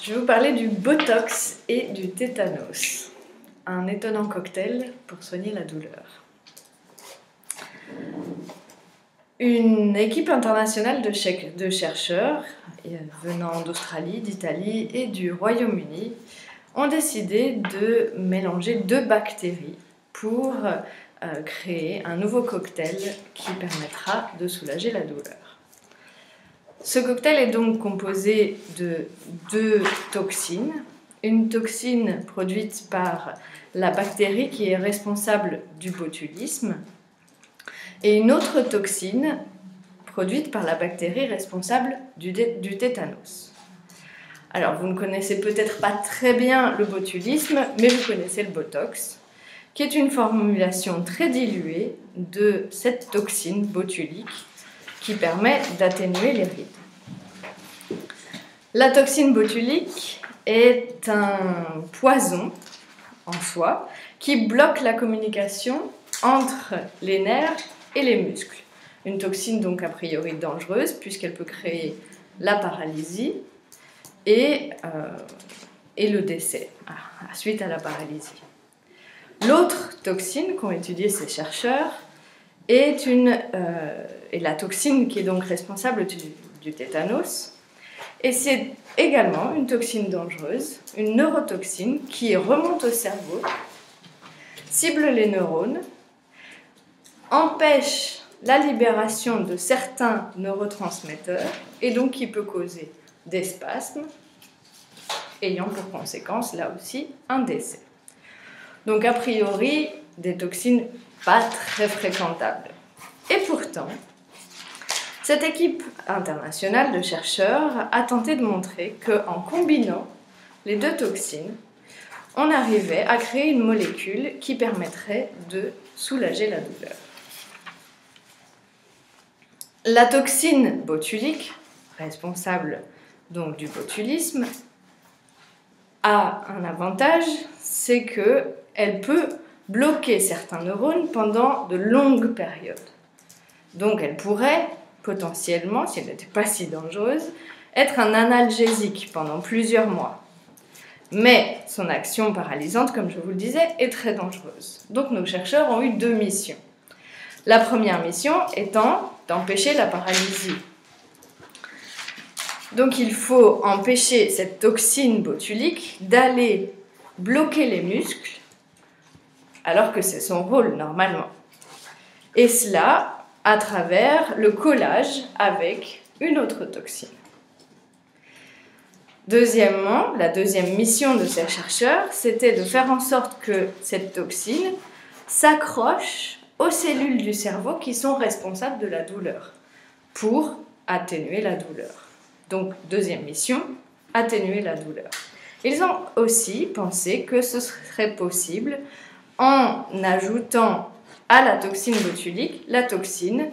Je vais vous parler du Botox et du tétanos, un étonnant cocktail pour soigner la douleur. Une équipe internationale de chercheurs venant d'Australie, d'Italie et du Royaume-Uni ont décidé de mélanger deux bactéries pour créer un nouveau cocktail qui permettra de soulager la douleur. Ce cocktail est donc composé de deux toxines. Une toxine produite par la bactérie qui est responsable du botulisme et une autre toxine produite par la bactérie responsable du tétanos. Alors, vous ne connaissez peut-être pas très bien le botulisme, mais vous connaissez le Botox, qui est une formulation très diluée de cette toxine botulique qui permet d'atténuer les rides. La toxine botulique est un poison en soi qui bloque la communication entre les nerfs et les muscles. Une toxine donc a priori dangereuse puisqu'elle peut créer la paralysie et le décès suite à la paralysie. L'autre toxine qu'ont étudiée ces chercheurs est la toxine qui est donc responsable du tétanos. Et c'est également une toxine dangereuse, une neurotoxine qui remonte au cerveau, cible les neurones, empêche la libération de certains neurotransmetteurs et donc qui peut causer des spasmes, ayant pour conséquence là aussi un décès. Donc a priori, des toxines pas très fréquentables. Et pourtant, cette équipe internationale de chercheurs a tenté de montrer qu'en combinant les deux toxines, on arrivait à créer une molécule qui permettrait de soulager la douleur. La toxine botulique, responsable donc du botulisme, a un avantage, c'est qu'elle peut bloquer certains neurones pendant de longues périodes. Donc elle pourrait potentiellement, si elle n'était pas si dangereuse, être un analgésique pendant plusieurs mois. Mais son action paralysante, comme je vous le disais, est très dangereuse. Donc nos chercheurs ont eu deux missions. La première mission étant d'empêcher la paralysie. Donc il faut empêcher cette toxine botulique d'aller bloquer les muscles, alors que c'est son rôle normalement. Et cela à travers le collage avec une autre toxine. Deuxièmement, la deuxième mission de ces chercheurs, c'était de faire en sorte que cette toxine s'accroche aux cellules du cerveau qui sont responsables de la douleur, pour atténuer la douleur. Donc, deuxième mission, atténuer la douleur. Ils ont aussi pensé que ce serait possible en ajoutant à la toxine botulique, la toxine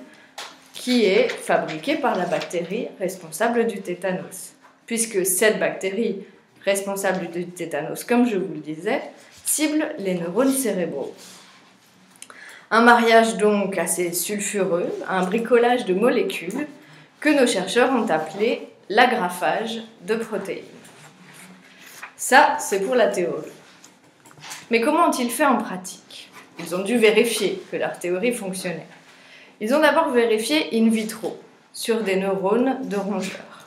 qui est fabriquée par la bactérie responsable du tétanos. Puisque cette bactérie responsable du tétanos, comme je vous le disais, cible les neurones cérébraux. Un mariage donc assez sulfureux, un bricolage de molécules que nos chercheurs ont appelé l'agrafage de protéines. Ça, c'est pour la théorie. Mais comment ont-ils fait en pratique ? Ils ont dû vérifier que leur théorie fonctionnait. Ils ont d'abord vérifié in vitro, sur des neurones de rongeurs.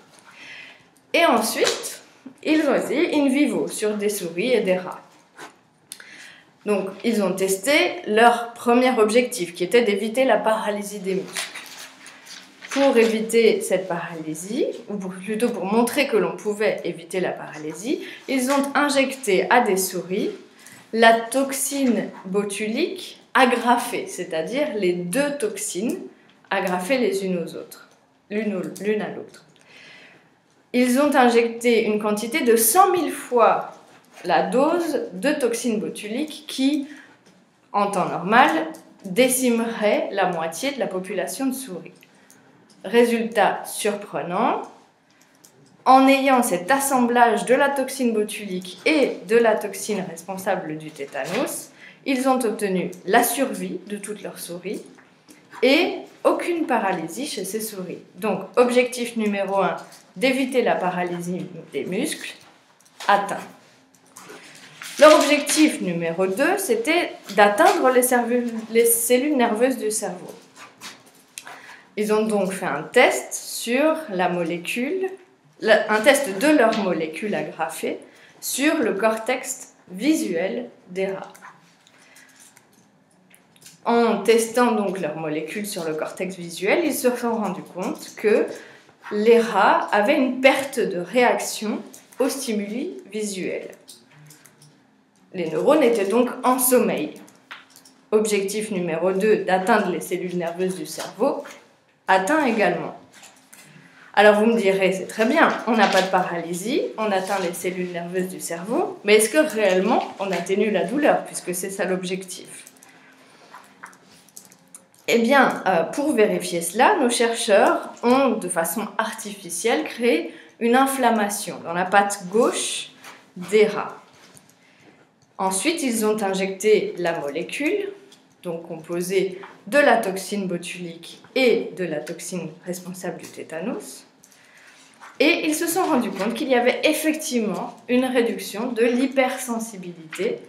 Et ensuite, ils ont essayé in vivo, sur des souris et des rats. Donc, ils ont testé leur premier objectif, qui était d'éviter la paralysie des muscles. Pour éviter cette paralysie, ou plutôt pour montrer que l'on pouvait éviter la paralysie, ils ont injecté à des souris la toxine botulique agrafée, c'est-à-dire les deux toxines agrafées les unes aux autres, l'une à l'autre. Ils ont injecté une quantité de 100 000 fois la dose de toxine botulique qui, en temps normal, décimerait la moitié de la population de souris. Résultat surprenant, en ayant cet assemblage de la toxine botulique et de la toxine responsable du tétanos, ils ont obtenu la survie de toutes leurs souris et aucune paralysie chez ces souris. Donc, objectif numéro 1, d'éviter la paralysie des muscles. atteint. Leur objectif numéro 2, c'était d'atteindre les cellules nerveuses du cerveau. Ils ont donc fait un test sur la molécule, un test de leur molécule agrafée sur le cortex visuel des rats. En testant donc leur molécule sur le cortex visuel, ils se sont rendus compte que les rats avaient une perte de réaction aux stimuli visuels. Les neurones étaient donc en sommeil. Objectif numéro 2, d'atteindre les cellules nerveuses du cerveau, atteint également. Alors vous me direz, c'est très bien, on n'a pas de paralysie, on atteint les cellules nerveuses du cerveau, mais est-ce que réellement on atténue la douleur, puisque c'est ça l'objectif? Eh bien, pour vérifier cela, nos chercheurs ont, de façon artificielle, créé une inflammation dans la patte gauche des rats. Ensuite, ils ont injecté la molécule, donc composée de la toxine botulique et de la toxine responsable du tétanos, et ils se sont rendus compte qu'il y avait effectivement une réduction de l'hypersensibilité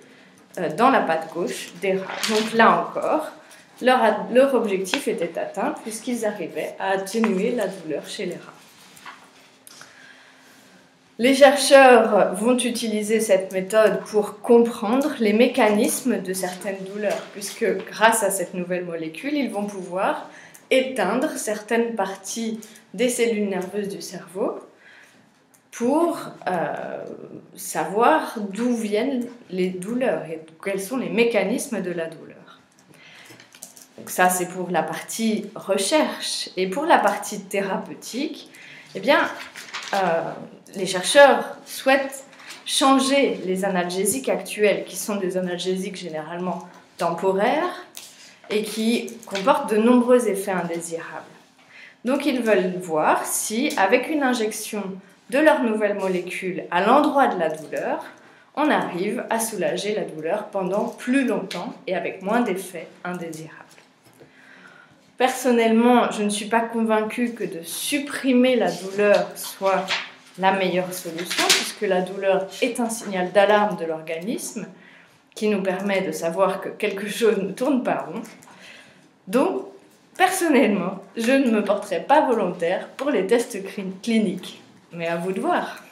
dans la patte gauche des rats. Donc là encore, leur objectif était atteint puisqu'ils arrivaient à atténuer la douleur chez les rats. Les chercheurs vont utiliser cette méthode pour comprendre les mécanismes de certaines douleurs, puisque grâce à cette nouvelle molécule, ils vont pouvoir éteindre certaines parties des cellules nerveuses du cerveau pour savoir d'où viennent les douleurs et quels sont les mécanismes de la douleur. Donc ça, c'est pour la partie recherche. Et pour la partie thérapeutique, eh bien, les chercheurs souhaitent changer les analgésiques actuels, qui sont des analgésiques généralement temporaires et qui comportent de nombreux effets indésirables. Donc ils veulent voir si, avec une injection de leur nouvelle molécule à l'endroit de la douleur, on arrive à soulager la douleur pendant plus longtemps et avec moins d'effets indésirables. Personnellement, je ne suis pas convaincue que de supprimer la douleur soit la meilleure solution, puisque la douleur est un signal d'alarme de l'organisme qui nous permet de savoir que quelque chose ne tourne pas rond. Donc, personnellement, je ne me porterai pas volontaire pour les tests cliniques. Mais à vous de voir.